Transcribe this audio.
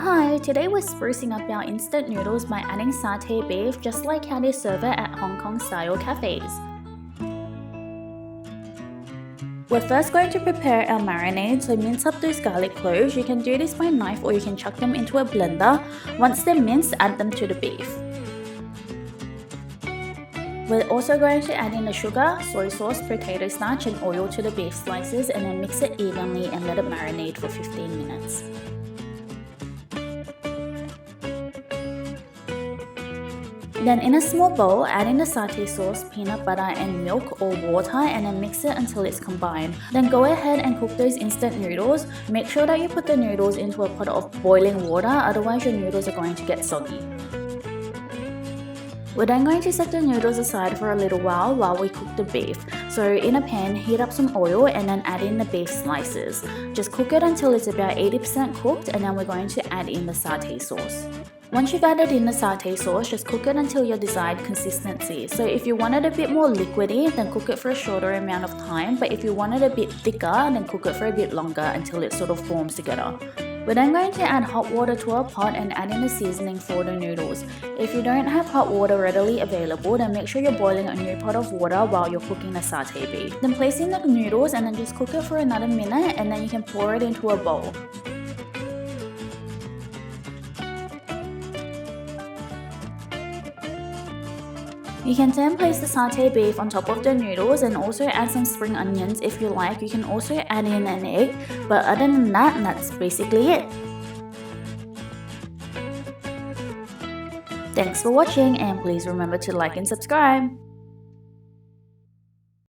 Hi, today we're sprucing up our instant noodles by adding satay beef just like how they serve it at Hong Kong style cafes. We're first going to prepare our marinade, so mince up those garlic cloves. You can do this by knife or you can chuck them into a blender. Once they're minced, add them to the beef. We're also going to add in the sugar, soy sauce, potato starch and oil to the beef slices and then mix it evenly and let it marinate for 15 minutes. Then in a small bowl, add in the satay sauce, peanut butter and milk or water and then mix it until it's combined. Then go ahead and cook those instant noodles. Make sure that you put the noodles into a pot of boiling water, otherwise your noodles are going to get soggy. We're then going to set the noodles aside for a little while we cook the beef. So in a pan, heat up some oil and then add in the beef slices. Just cook it until it's about 80% cooked and then we're going to add in the satay sauce. Once you've added in the satay sauce, just cook it until your desired consistency. So if you want it a bit more liquidy, then cook it for a shorter amount of time. But if you want it a bit thicker, then cook it for a bit longer until it sort of forms together. We're then going to add hot water to a pot and add in the seasoning for the noodles. If you don't have hot water readily available, then make sure you're boiling a new pot of water while you're cooking the satay beef. Then place in the noodles and then just cook it for another minute and then you can pour it into a bowl. You can then place the satay beef on top of the noodles and also add some spring onions if you like. You can also add in an egg, but other than that, that's basically it. Thanks for watching and please remember to like and subscribe.